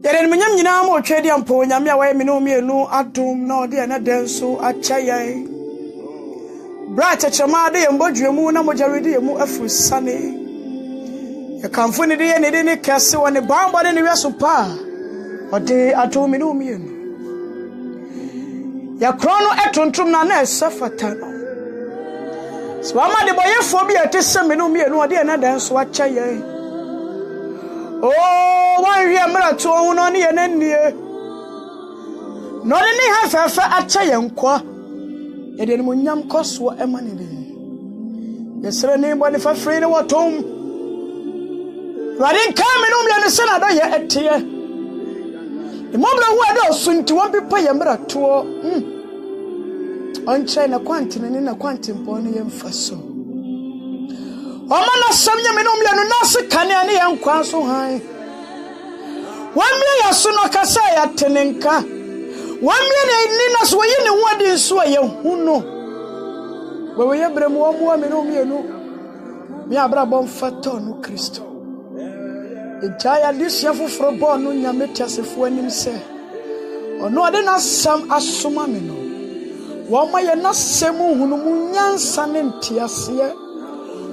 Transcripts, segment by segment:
Yere menyam nyina ma otwedi ampo nyame a waye me no mienu adom na ode na denso acha yan. Bra chechema de yembodwemu na mojaredi yemu afusane. Ye kamfo ne de ne kese woni bamba de ne weso pa. Ode adom me no mienu. Ya krono etontom na esafata no. So ama de boyefo bi etese me no mienu ode na denso acha yan. Oh, one year marathon on the enemy. No, any half a chayanqua. It didn't munyam cost what a money. Yes, sir, name one if I free the what home. I didn't come in only on the Senate yet. The moment I soon to one people yammer to on China quantum and in a quantum pony and faso. Omana samnya menomya no nase kane ane yankwa so han wamle yaso no kasa ya tenenka wamle ne nina so ye ne wode so ye hu no we ye bremu omo menomya no me abra bon fato no Kristo ejaya disia foforo bo no nyame tiasefo anim se ono ade na sam asoma me no wo ma ye na sem hunu mu nyansa ne ntiase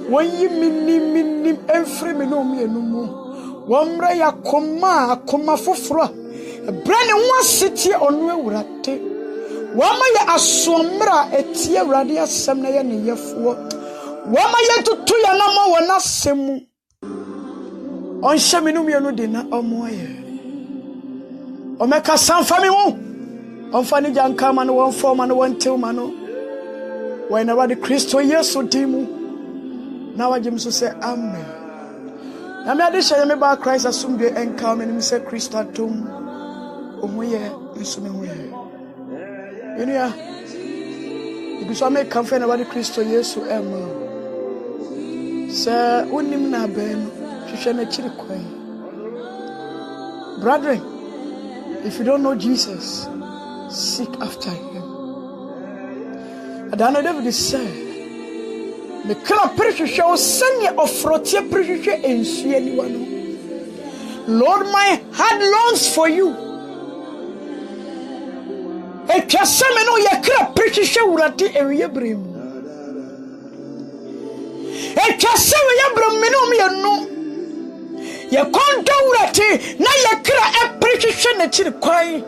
When you minim every minum yenumu, Wamra ya koma fufra, a brand one city on Wurate. Wama ya asomra etia radia semna ni yefo. Wama ya tutu ya nama wana semu. On sheminum yenu dina omoye. Omeka sanfami mu. Onfani janka manu one form and one till manu. When the Christo yesu dimu. Now I just say amen. I'm not sure me about Christ assume the encounter and me say Christ atum. Omuye nsumuye. You know, because I make confident about the Christ Yesu ema. Say unim na ben, hwehwe na chiri kwan. Brethren, if you don't know Jesus, seek after him. Adana David said, me kala prehwehwe senya ofrotie prehwehwe ensu aniwa no. Lord, my heart longs for you. Etwase me no ye kala prehwehwe urade ewiye bremu. Etwase we ye bremu me no me no. Ye konto urate na ye kala prehwehwe na chiri kwai.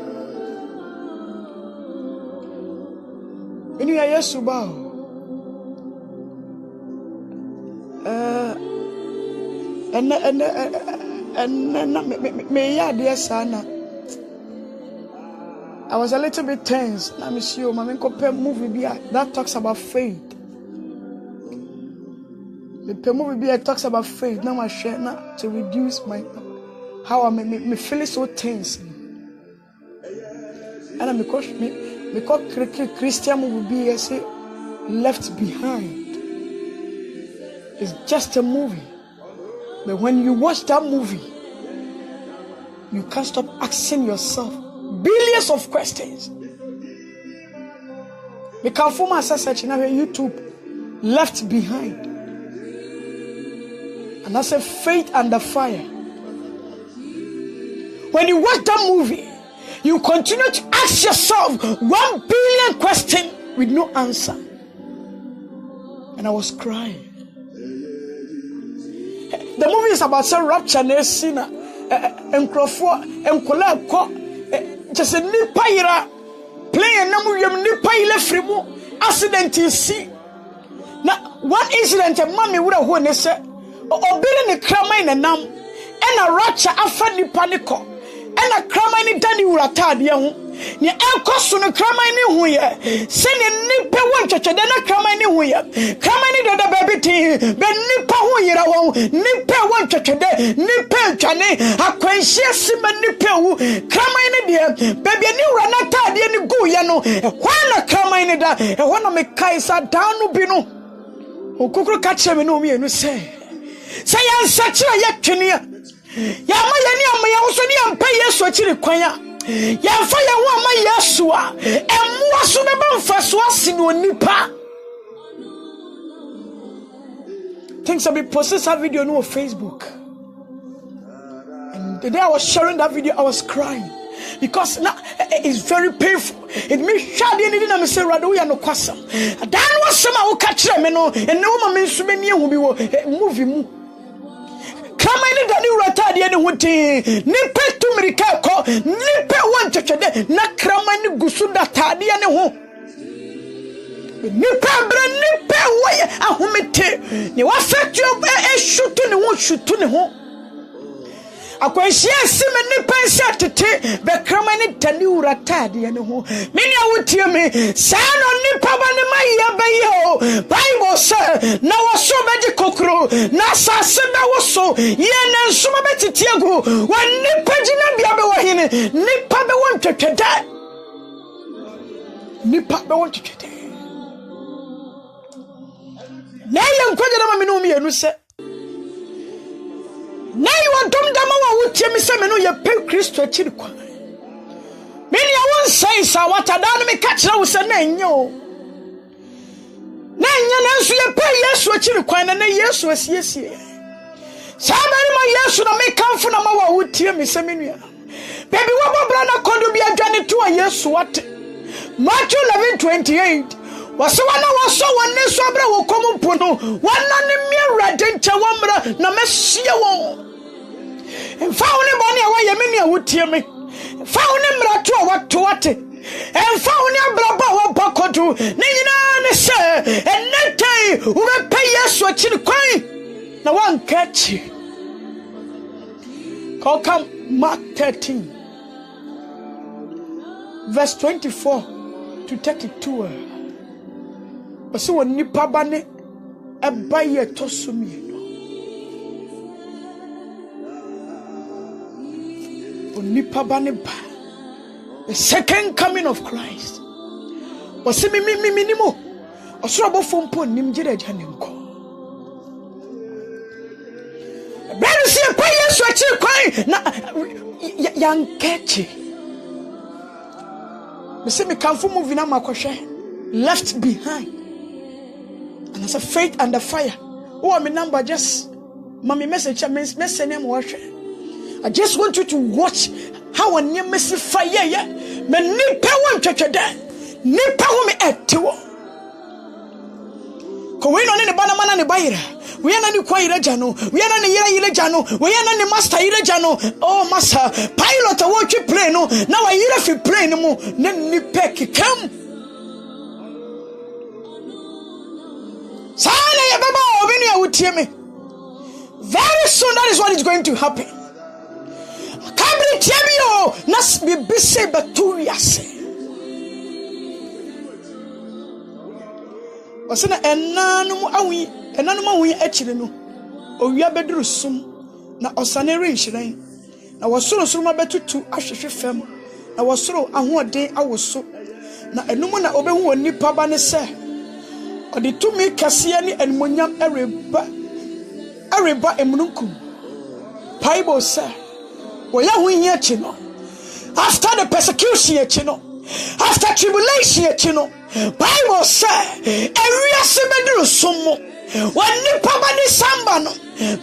Enu ya Yesu ba. And I was a little bit tense. Now, monsieur, my compare movie that talks about faith. The movie talks about faith. Now I share now to reduce my how I me feel so tense. And I because Christian movie I say Left Behind. It's just a movie. But when you watch that movie, you can't stop asking yourself billions of questions. Because for myself searching on YouTube, Left Behind. And I said Faith Under Fire. When you watch that movie, you continue to ask yourself 1 billion questions with no answer. And I was crying. The movie is about some rapture and sinner and crofo and collab just a nipaira playing namuyam nipaile frimu accident in sea. Now one incident a mommy would have won say or building a crama in nam and a rapture afa nipaniko and a crama in Danny Uratadia. Ni enkoso no krama ni huye se ni nipa wonchocho de na krama ni huye krama ni do da baby tin be nipa huyira won nipa wonchocho de nipa ntwane akwanhie sima nipa wu krama ni de baby ni wura na tade ni guye no hwana krama ni da hwana me kaisa danu bi no okukuru ka kire me no mi enu se yansa kire ye twene ya ma ye ni amya wo so ni ampa Yesu akiri kwanya Yamfa ya wama Yesua emwa so beba mfaso asino nipa. Things have been posted a video on Facebook. And The day I was sharing that video, I was crying. Because now it's very painful. It means shadi ni na me say rado ya no kwasam. Dan was some I will catch me no and no ma me so many who be movie mu. Kama ni dani urata de ne hote ni pe tumirika ko ni pe won twetwede na krama ni gusu da tade ne ho. Ni pe bra ni pe wo ahomete ni wa fetu e shutu ne ho shutu ne ho. Akwanhia sime ni pensa tete be krama ni tani urata de ne ho. Me ni awutie me sa no ni paba ni maye be ye o. Bible say na wo so be di kokro na sase be wo so ye na nsoma be titiagu wa ni pagina bia be wo hine ni pa be won twetweda ni pa be won twetweda na ye nkwaje na me no me enu se na you dom dama wa wutie me se me no ye pe Kristo akiri kwa me ni awon sai sa watada no me ka kire wo se na enyo na enyo na nso ye pe Yesu akiri kwa na Yesu asiesie sabari ma Yesu na me kamfo na ma wa wutie me se me nua baby wo bobra na kondo bi adwane to Yesu wate Matthew 11:28 Wasawana waso wane so abra wo komu pono wana ne miawrade nche wamra na mesie wo emfa woni bone a waye me ne awutie me fa woni mrato a wato wate emfa woni abraba wo bakodu ne nyina ne se enetai wo be Yesu akiri kwan na wanka chi come Mark 13 verse 24 to 32 Ose won nipa ba ne eba ye tosumi no on nipa ba ne ba the second coming of Christ ose mi nimo osoro bofo mpo nim gire gya ne nko brother see pa Yesu achi kwan na yankechi me se me kanfo movie na makohwe left behind. And I said, faith and the fire. Oh, my number just, mommy message, I just want you to watch how a new message fire, yeah. Me nipa won twetwede. Nipa wo me etiwo. Ko we no ne bana mana ne bayira. We na ne kwa ira jano. We na ne ira jano. We na ne master ira jano. Oh, master, pilot a watch plane no. Now I ira fi plane mu. Ne nipa kikam. Very soon that is what is going to happen. Kabri tiabio nas bibise baturiase. Wasena enanum awi akire no. Owia beduru sum na osane renhyiran. Na wasoro soro mabetutu ahwehwe fam. Na wasoro ahoɔden awoso. Na enum na obehu onipa ba ne se Odi tumi kasiya ni enmonyam ereba emununkum. Bible say, "Oya hunya chino. After the persecution chino, after tribulation chino, Bible say, ewia sebeduru somo. Wani papa ni samba no.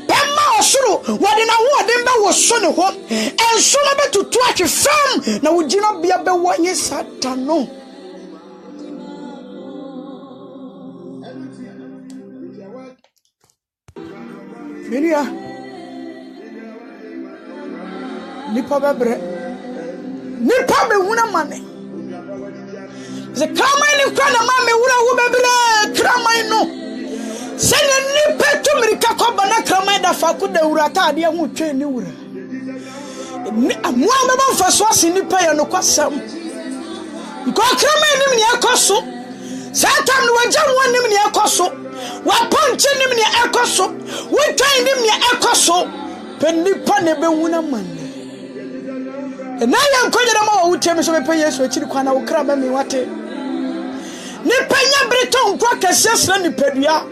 Pema osuru wadi na wadi mba woso ne ho. Enso na betutu atwe fam na wugina bia be wanye satano." Minia nipa bebre nipa be huna mane ze kramai ni kwa na mame wura wo bebre kramai no se ne nipa tumirika ko bana kramai da fa ku da wura ta ade hu twen ni wura ni amwa be ba fa so ase nipa ya no kwasam ko kramai ni me ekoso satan no wajam woni me ekoso wa ponche nim ne ekoso wo twan nim ne ekoso penipa ne be huna man na ya nkoje na ma wo tiam so be pe Yesu akiri kwa na wo kra ba me wate ne penya breton kwa kesesra ni pedua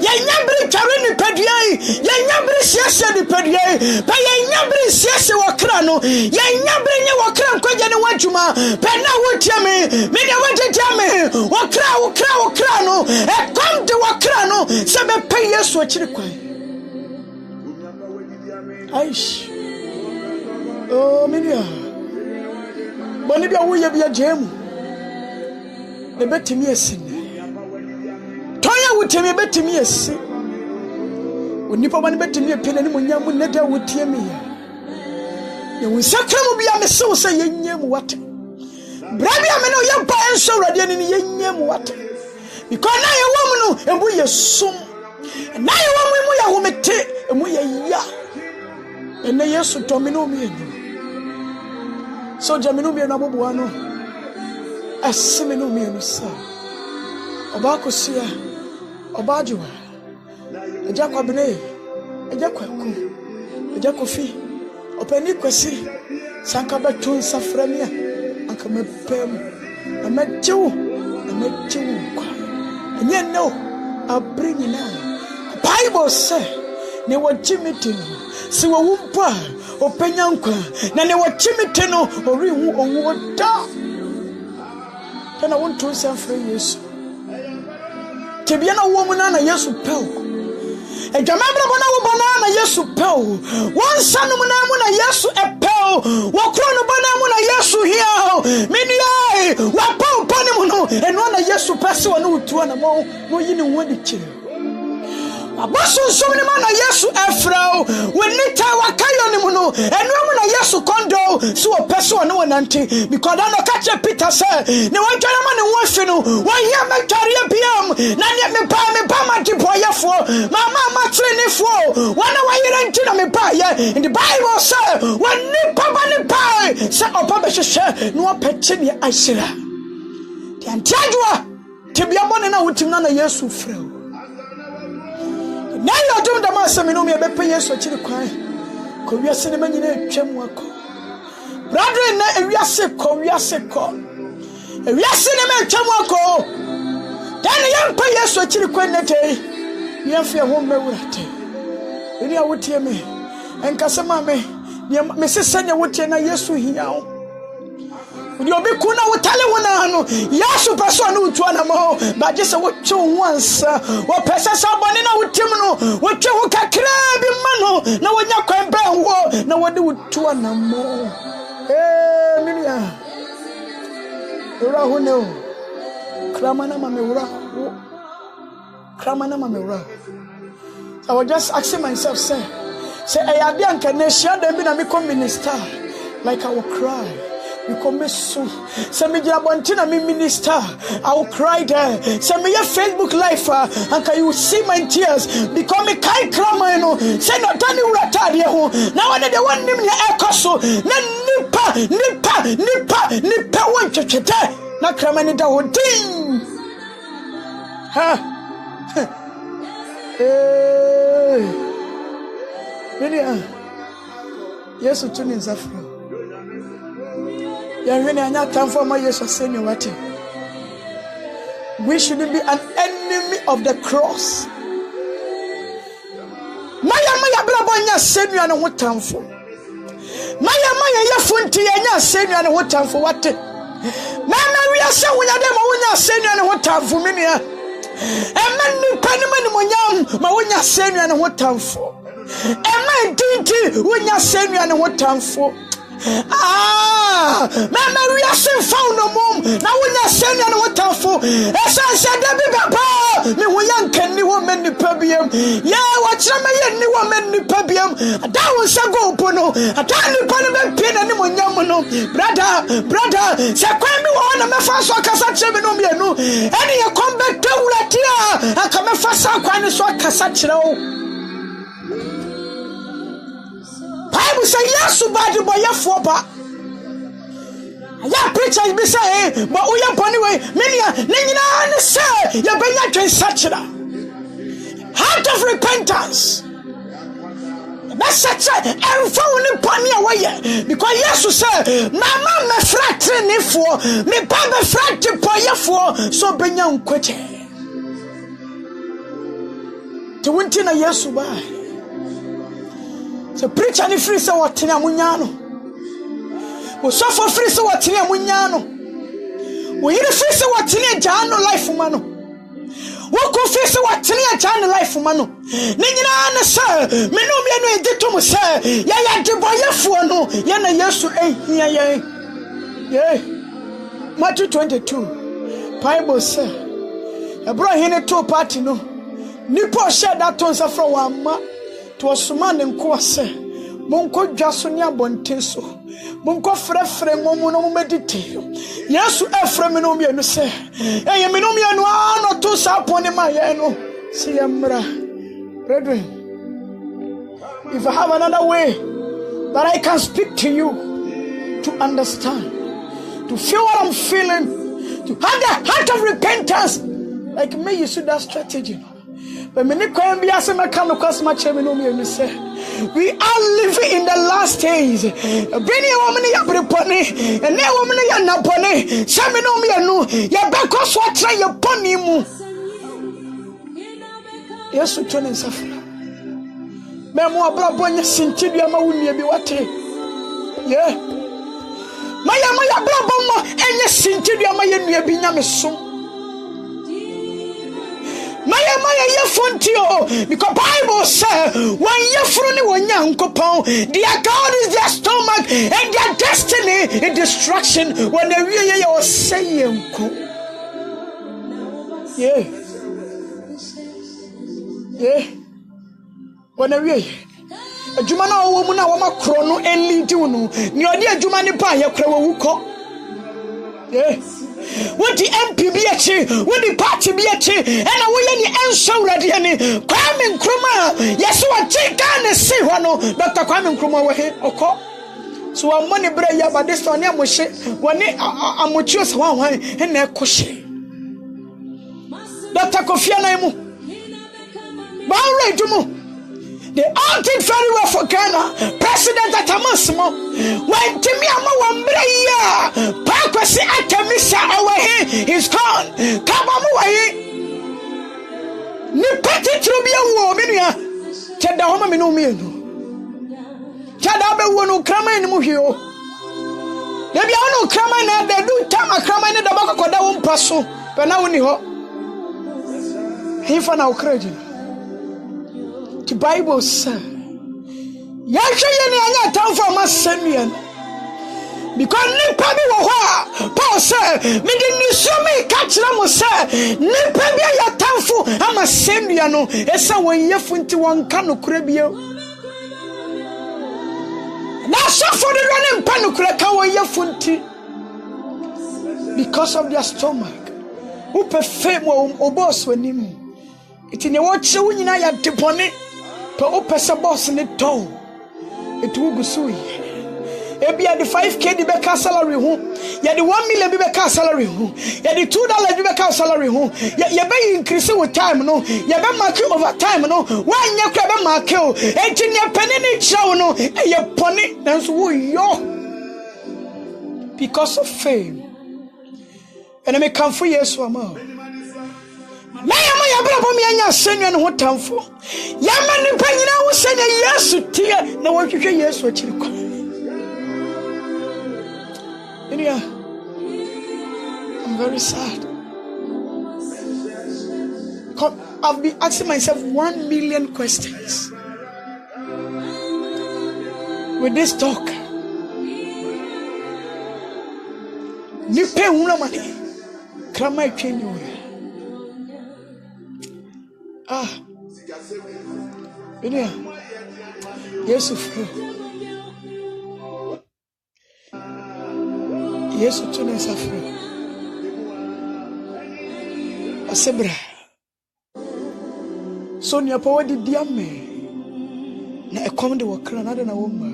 ya nyabri tware ni pedua ya nyabri siese ni pedua pa ya nyabri siese wo kra no ya nyabri nye wo kra nkoje ne wadwuma pe na wo tiam me de wajetiam wo kra no e kom de wo kra no se be pe Yesu akiri kwa aish Oh, Minia. Bonibia, we be a gem. The betty me a sin. Toya would tell me a betty me a sin. When you put betty me a pin and when you would never would tear me. You will second be a so say yam what. Brabby, I know your parents so ready in yam what. Because now you woman and we are soon. And now you want me to take and we are ya. And they yes to domino me. So Jamino me and Abuano. A semino me and sir. Obacosia, Obajua, a Jacobine, a Jacoku, a Jacofi, a Peniquasi, Sankabatu Safrania, and come a pen. I met you, and yet no, I'll bring you now. Bible say, ne wa chimitino, si wa wumpa, o penyanka, na ne wa chimitino, o rihu o wota. Then I want to say for Yesu. Tibiana woman na Yesu pel. E jamabra bona wo bona na Yesu pel. One son mu na Yesu e pel. Wo kro no bona mu na Yesu hia. Mini ai, wa pel pani mu no. E no na Yesu pese wo no utu na mo yini wodi kire. Abaso so many man na Yesu efrao when nita wakayo ni muno enu na Yesu kondo so person no nante because I no catch Peter say ne wan twa man ne won no wan ya metare biam na ne me pa ma dipoyefo mama matre ne fo wana wa yere nti na me pa ye in the Bible say when ni pa say opa be hwehwe no opete ne ahyira the antiadwa tebia bone na wotim na Yesu frao. Now you're doing the master, me no me be pay so chiri kwan. Ko wiase ne manyina twam wako. Brother na wiase ko. Wiase ne me twam wako. Dan yam pay so chiri kwan na tei. Yam fe ho mewurate. Eni awotie me. Enkasema me sese ne wotie na Yesu hia. Udi obi kuna wotale wona no Yesu person no utu na mo ba je se wotwe wansa wo pese sa bone na wotim no wotwe ho kakra bi ma no na wonya kwan ba ho na wode utu na mo minia ura ho ne o krama na mamewura I was just asking myself say ayade anka na hia dem bi na me minister like I will cry. You come so. Say me jabontina me minister. I will cry there. Say me your Facebook live and can you see my tears? Because me kai krama no. Say no tani uratari ho. Now when they want me ekoso. Na nipa won chechete. Na krama ni da hodin. Ha. Media. Yesu tuni nzafro. We shouldn't be an enemy of the cross. Maya blabonya senu ana wotamfo. Maya yafunti enya senu ana wotamfo wate. Mama we ase wonya dem wonya senu ana wotamfo minia. Emani panimani monyam ma wonya senu ana wotamfo. Emani tinti wonya senu ana wotamfo. Mama we are so found no mom. Now when you send you what for? As I said, papa, me we young can new woman the pubium. Yeah, what's my new woman the pubium? That was a go pono. A tiny parliament pin and one yamono. Brother, Sakwami one of my first Cassachino. Any a come back to Latia. I come a fast Aquani so Cassachino. Bible say yes to bad boy ya foba. Ya preachers be say but we are pony way many na say ya benya twen sachira. Heart of repentance. That's such a phone pony away because yes say mama me frat ni for me pa me frat boy for so benya nkweche. To winti na Yesu ba. So preacher ni free so what na munyano. We suffer free so what na munyano. We hear free so what na jano life mano. What could face what Tania China life, Mano? Nina, sir, Menomian, Ditum, sir, Yaya, Deboya Fuano, Yana Yasu, yea. Matthew 22, Bible, sir. I brought him to a party, no. Nipo shed that tons of one ma to a suman and course. Monko Jasunia Bonteso. Monko Frefre Momo meditate. Yes, Ephraim no say. Hey, Minomia no two sapon in my no. See, brethren. If I have another way that I can speak to you to understand, to feel what I'm feeling, to have the heart of repentance, like me, you see that strategy. But we are living in the last days. Maya yefuntio because Bible says when yefruni wanyankopon their God is their stomach and their destiny in destruction when they really are saying when they really adwuma na wo mu na wo makro no elidi no ni odi adwuma ni pa ye kra wo ko what the MPBH, what the party BH, and I will any show ready any Kwame Nkrumah. Yes, what take and say one, Dr. Kwame Nkrumah were here, okay? So I'm money break, but this one, I'm with I'm with you, one and a cushy. Dr. Kofi Annan, Baure, they all did very well for Ghana. President Atamasimo. When Timiama Wambreya, Pakwasi Atamisa away, he's gone. Kabamu away. Nipati Trubia Wominia. Chada Homa Minomino. Chadabe wonu Krama in Muhio. There be no Krama, they do Tama Krama in the Baka Koda Paso. But now we ho. He for now crazy. The Bible says, Yasha time for my senior. Because Nipabi Waha, Paul said, Midin Sumi Katram said, Nipabi Yatanfu, I'm a senior. No, it's a way you funti one cano crabio. Now, so for the running panukraka way you funti because of their stomach. Who perform or boss when him. It's in a watch so when I had to pony. To open a boss in the town, it will be so. If you had the 5K the back salary home, you had the 1 million the back salary home, you had the $2 the back salary home, you be increasing with time, no, you be marking over time, no, one year crab market, 18 year penny show, no, and your pony, that's who you because of fame. And I may come for years for more. Maya brabo me anya senwa ne hotamfo ya mani panyina wo senya Yesu tie na wo hwehwe Yesu akiri kwa I'm very sad. I've been asking myself 1 million questions with this talk. Nipe una mani krama etwenyo. Yesu fro. Yesu tuna safro. Asebra. So ni apa wadi diame. Na ekomde wakra na de na woma.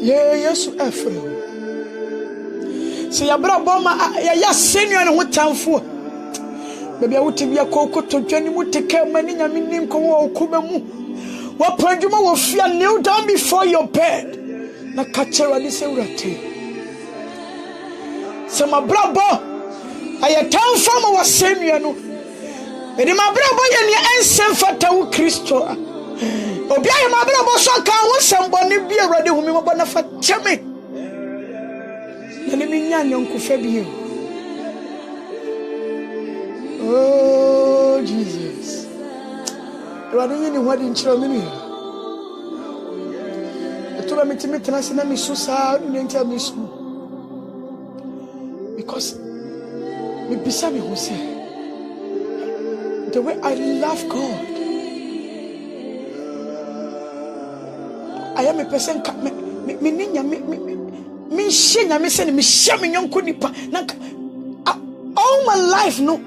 Yesu afro. Se yabra boma ya senu na hotamfo. Baby, I would be a cocoa to Jenny would take care of many Yamin or Kubamu. What Pranjuma will fear kneel down before your bed. Na catcher at this urate. So, my brother, I a town from our senior. And my brother, and your answer for Tau Christo. Obey my brother, so can somebody be ready whom you want for Chammy. And I mean, young Fabio. Oh, Jesus. You are doing what in Chilomini. I told me to meet us in a misusa, and tell me so. Because me beside me who say the way I love God. I am a person. Me shenya me say me share me nyonko nipa. All my life no,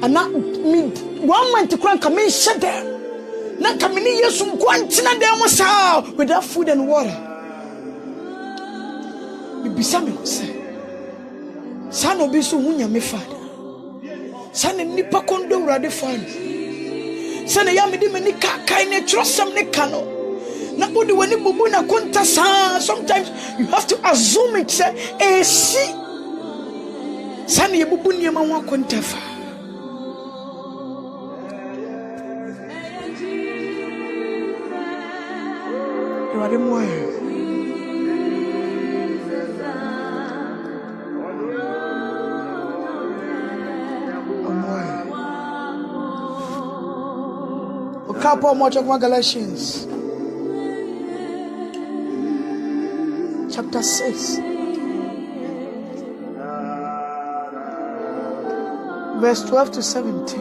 and not me 1 month kranka me share there. Na ka me ni Yesu nkwantina there mo sa without food and water. Me bisa me who say. San obi so hunya me father. San nipa kondo urade father. San ya me di me ni kai ne trosam ne kano. Sometimes you have to assume it say see Sani ye bubu niema wa kontafa. You are the moye. Couple more of Galatians chapter 6 verse 12 to 17.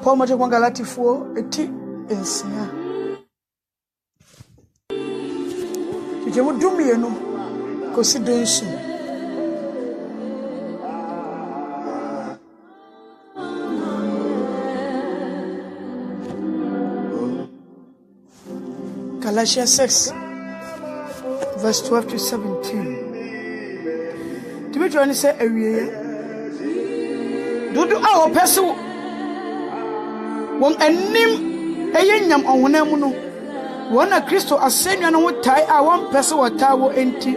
Paul more of Galati 4 eti ensia. Jemu dumi eno kosi donsu. Galatians 6 verse 12 to 17. To be trying to say do our person won anim eyenyam onwonam no wona Kristo asenya no wotai a one person watawo enti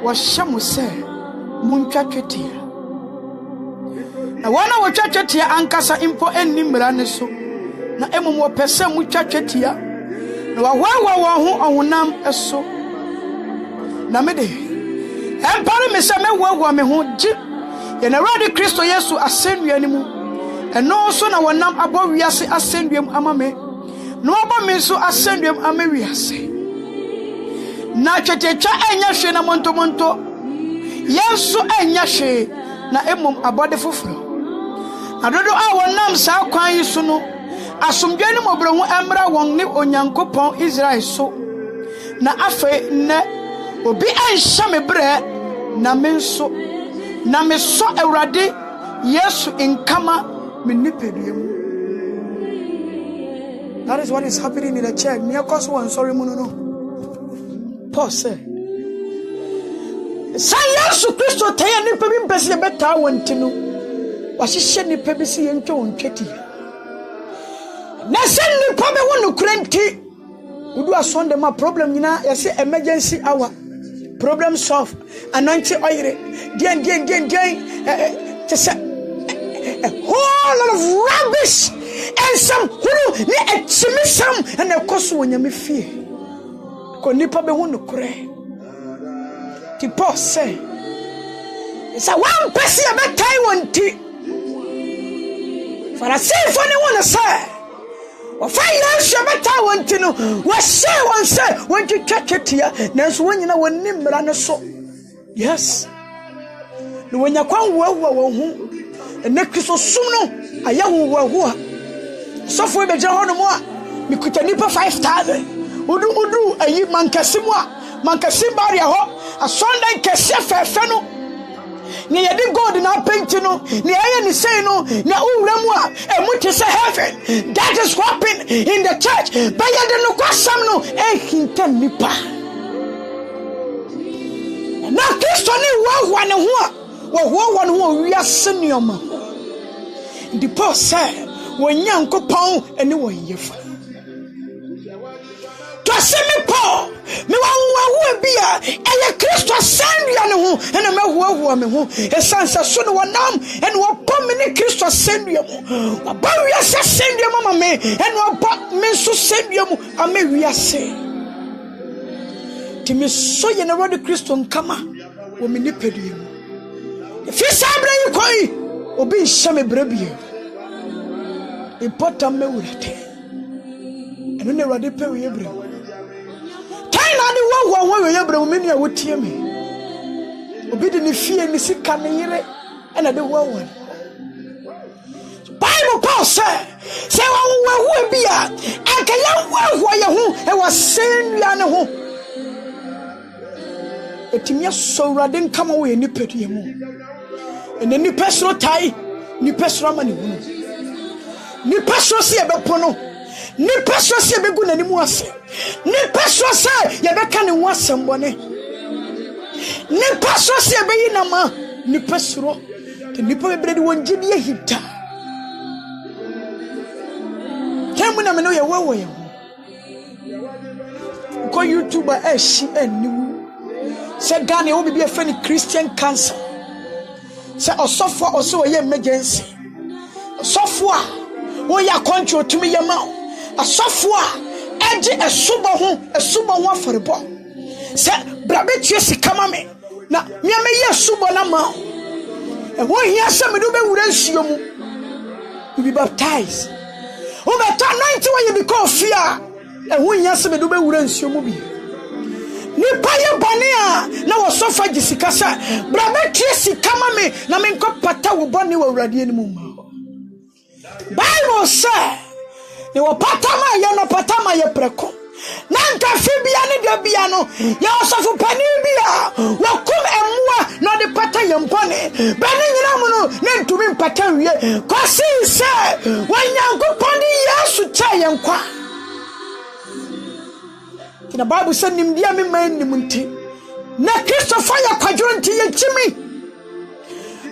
wo hyemo se muntwatwetia na wona wo twatwetia ankasa impo enimra ne so na emom wo pese mutwatwetia na wawawa wo ho onwonam eso na mede empare me se me wawa me ho gi ye na radi Kristo Yesu asennua ni mu eno so na wonam abo wiase assenduam ama me no abo me so assenduam ama wiase na chetecha enya hwe na monto Yesu enya hwe na emom abode foforo adodo a wonam sa kwan yi so no asomdwe ni mobrohu emra won ni onyankopon Israel so na afa ne obi anhya me bre na me so Awurade Yesu inkama me nipeduem. That is what is happening in the church. Me cause one sorry no. Paul said Yesu Kristo taya nipa bi mpese beta wontinu wahihye nipa bi si yentwe wontweti na sen nipa be wonu krenti udu asonde ma problem nyina yesi emergency hour problem solve anointing oil den just a whole lot of rubbish and some who ni echimisam and e koso wonyame fie ko nipa be wonu kure ti Paul say it's a one person about time wonti for a say for ne wona say o fa Yesu beta wonti no wo say won say won twetwetia nanso wonyina wonni mmra ne so yes no wonya kwan wo hu ene Kristo sum no ayahu wo a sofo be je hono mo a mikuta nipa 5000 udu ayi mankasimu a mankasim baria ho asondan kese fefe no ne yedi god na paint no ne aye ni say no na uwramu a emuti say heaven. That is what happened in the church. Bayade no kwasam no hinta nipa na Kristo ni wa ne ho a wo ne ho wiase nioma the Paul say wonyankopon ene wo yefa to se me Paul me wa bia eye Kristo sendua ne ho ene me me ho esansa so no wonam ene wo pom ne Kristo sendua mu ba wiase sendua mama me ene wo ba me so sendua mu ama wiase ti me so ye na rodi Kristo nkama wo me nipadua mu Fisa bra koi obi shame brabie important me wurete eno ne wade pe we yebre tai na ni wo yebre me nua wotie me obi de ne fie ne sika ne yere ena de wo Bible Paul say wo bia anka ya wo ye ho e wo senua ne ho etimia so wrade nkama wo ye nipadue mu ene ni pesro tai ni pesro ama ne hunu ni pesro se ye bepono ni pesro se ye begu nani mu ase ni pesro se ye beka ne ho asembone ni pesro se ye beyi na ma ni pesro te nipa bebrede won gidi ye hita kemu na me no ye wo ye ko YouTuber shi aniwu se Ghana wo bibia fa ni Christian cancer se osofo oso ye emergency osofo a wo ya control tumi ye ma asofo a eje esubo ho aforebo se brabe tue sika ma me na me ye esubo na ma e wo hia se me do be wura nsuo mu you be baptized o be ta 90 wa ye be ko fia e wo hia se me do be wura nsuo mu bi ni paye bone a na wo sofa gisika sa brabe tue sika ma me na me nko pata wo bone wo awrade ani mu ma Bible say ni wo pata ma ye no pata ma ye preko na nka fibia ni de bia no ye osofu pani bia wo kum emua no de pata ye mpone bani nyina mu no na ntumi mpata wie kwasi se wanyankopon Yesu cha ye nkwa the Bible said nim dia me man nim nti na Christopher ya kwadwo nti ye chimi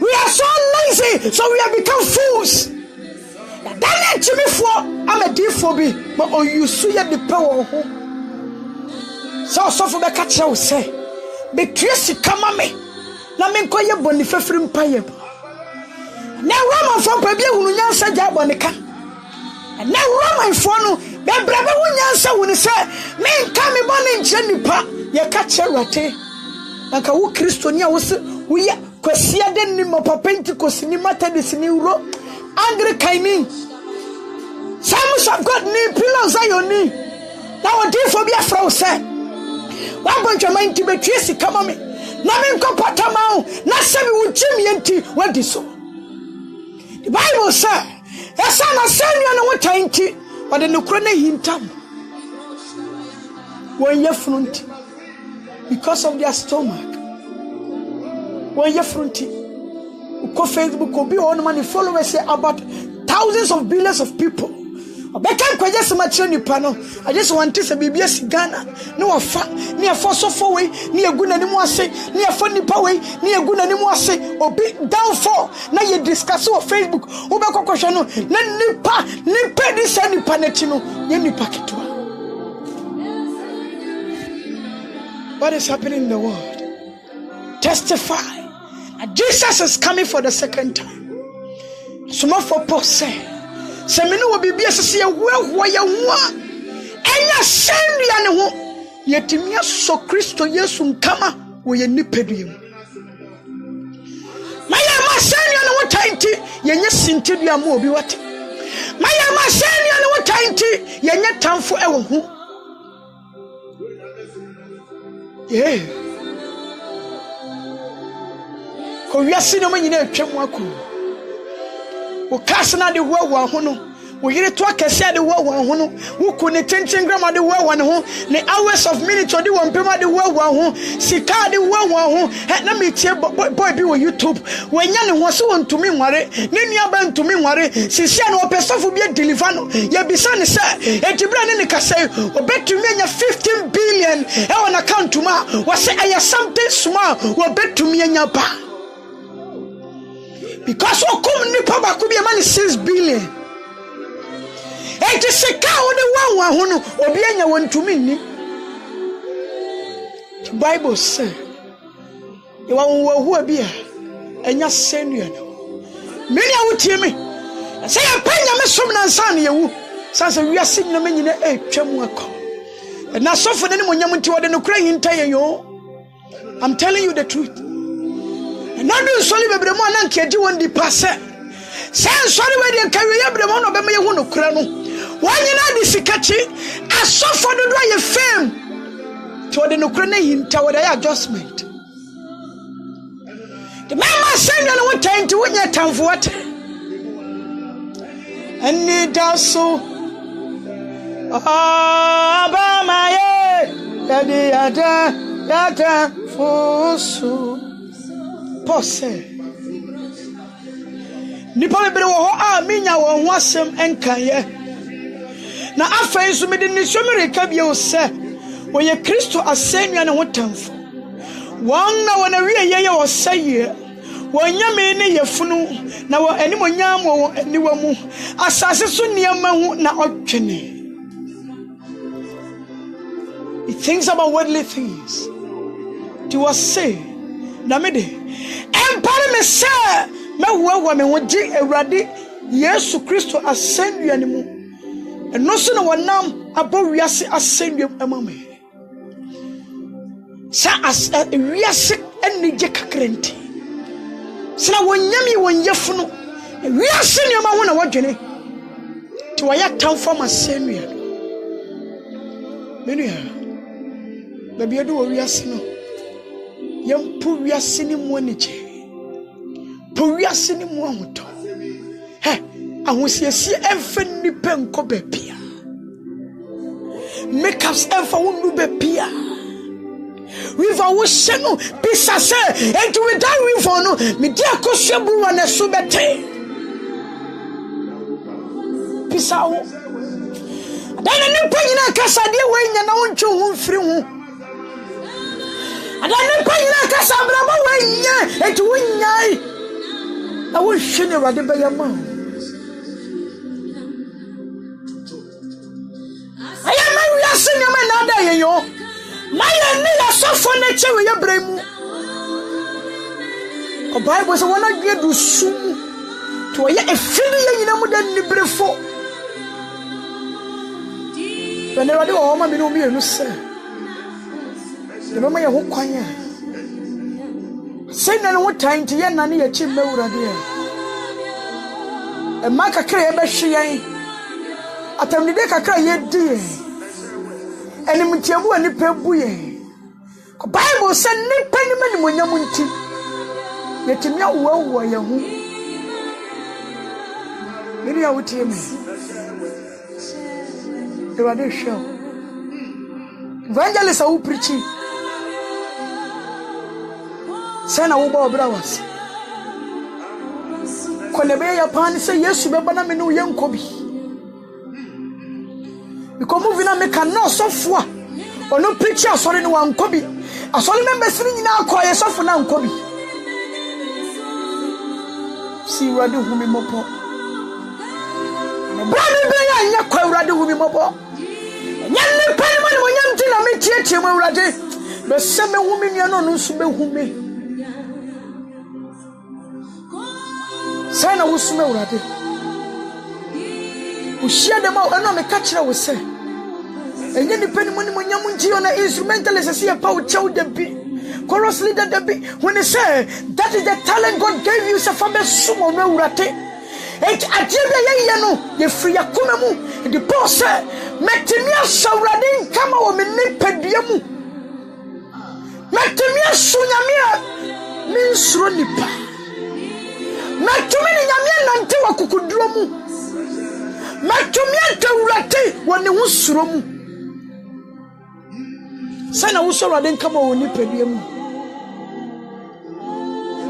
we are so lazy so we have become fools dan chimi fo amadifo bi ma oyusu ye de pe wo ho so be ka che wo se be twesi kama me na me nkoye boni fefiri mpaye na Roman fo pa bi ehunu nyansa gya bonika na Roman fo no be brabe wo nyansa woni se me nka me boni nche nipa ye ka che rate nka wo kristoni a wo se wo ya kwasia de ni mo Pentecost ni Methodist ni uro Anglican ni Samus of God ni pillars ayoni na wo din fo bi afra wo se wa boncho man ti betue sika ma me na me nko patama o na se me wo chimi enti wadi so the Bible say esa na senya na wo tanti wade no kro na hintam won ye front because of their stomach won ye front ko Facebook ko bi on man followers say about thousands of billions of people Bekan kwaje se machire nipa no I just want to say bibia si Ghana no wafa ne efo sofo we ne egu nanimu ase ne efo nipa we ne egu nanimu ase obi downfall na ye discuss on Facebook wo be kokosho no na nipa di se nipa nati no ye nipa ketwa. What is happening in the world? Testify that Jesus is coming for the second time. Some of Paul say se me no bibia sese ye wo ye ho enya sendua ne ho yetimia so Kristo Yesu nkama wo ye nipadue mu maya ma sendua ne wo tanti yenye sintidua ma obi wate maya ma sendua ne wo tanti yenye tamfo e wo ho ko wiase no manyina atwam akuru o kasna de wo ho no wo yire to akase de wo ho no wo ko ne tenchen grama de wo ne ho ne hours of minutes de wo mpema de wo ho sika de wo ho na me tie boy bi wo YouTube wanya ne ho so wontumi nware ne nua ba ntumi nware sisia no opesofo bi deliver no ye bisa ne se etibra ne kase obetumi anya 15 billion e won account ma wo se aya something small wo betumi anya ba because o come nipa ba ko bi ma 6 billion enti sika wo de wanwa ho no obi anya wontumi ni the Bible say e wa wo hu abi a enya senua no meni a wotie me say e panya me som na nsan ne yewu sanse wiase nyina manyina etwam akọ na sofo ne mo nyam nti wo de no kura hinta ye yo I'm telling you the truth Nadu nsori bebre mu ananke adi won di pase. Se nsori we de kawe ye bebre mu no be me ye hu no kura no. Wanyina di sikachi asofo dodo ye fame. To de no kura na hinta wo da adjustment. The mama send you no time to win your time for what? And need also Obama ye yada fosu pose nipa bebre wo ho a minya wo ho asem enkaye na afei so me de ni so mereka bia o se wo ye Kristo asennua ne ho tamfo won na wona wie ye wo saye wonyame ne yefunu na wo animonyam wo aniwa mu asase so niam hu na otwene. He thinks about worldly things. To us say, Namide, empire me say, me wo me woji Ewurade Yesu Kristo ascend you animu. And no so na wonam abo wiase ascend you amame. Sa as wiase enije kakrenti. Sina wonyami wonyefunu. Wiase ni ma ho na wodwene. Ti waya transform ascend you. Menua baby edu wo wiase no yam pu wiase ni mu aniche pu wiase ni mu ahoto ahosiesie emfa nipa nko bebia makeups emfa wonu bebia river wo hye no bisa se enti we dan river no me dia akosua buwa na so bete bisa wo dan nipa nyina kasa de we nya na woncho hu mfiri hu adane panyina kasa brabo wanya etu wanyai na wo hwene wade ba yama ayama wiase nyama na ada yeyo maya ni ya sofo na chewe ye bremu o bible say wona gbedu sum to ye efiri ye nyina mu da nibrefo bene wade wo ma mi no mi enu se the mama ye ho kwanya say na no time to ye na ne ye chi mewurade e ma kakra ye be hwe yen atamni de kakra ye die eni mtiamu ani pebu ye bible say ni pani mani monyam nti ye timia wo ye ho ni ya wutie me the radio show evangelist au preaching sana wo ba brawas konebe ya pan se Yesu be bana me no ye nkobi because vina me kan no sofo a ono preach asori ni wa nkobi asori members ni nyina akoye sofo na nkobi si wade humi mopo bra me be ya nya kwa wade humi mopo nya ne pan mo ni nya nti na me tietie mo wade be se me humi nya no no nso be humi sana wusume urade ushia de ma eno me ka kire wo se enye ni pani mo ni mo nyam nji ona instrumentalist se ye pa wo chew de bi chorus leader de bi when he say that is the talent God gave you se fa be sumo no urate et adebe ye no ye free akoma mu the boss metimi asawrade nkama wo me ni padua mu metimi asunyame min suro nipa matumi ni nyame nante wa kukuduro mu matumi antawurate woni hu suro mu sana wo soro ade nkama woni padua mu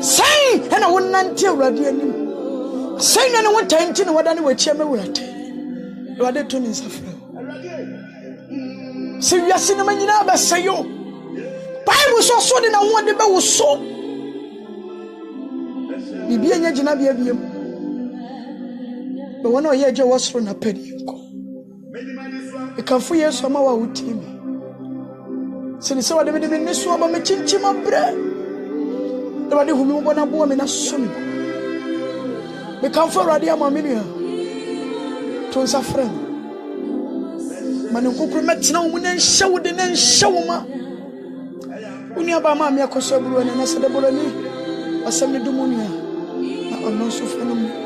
sai na won nante awurade anim sai na won tanti na wadane wa chia mawurate wade to ni nsafra se wiase na manyina ba sayo bible so de na won de ba wo so bibia nya gina bia biem be wona oye je wosoro na pedi nko e kanfo Yesu ama wa wutimi se se wade me ne so ba me chinchima bre e wade humi mo na bo me na so me be kanfo rade ama me nua to nsafra mane kokuru metina wo na nhyew de na nhyew ma unia ba ma me akoso buru na se de bolo ni ɔsɛ me dum nua na ɔno nso fa no mu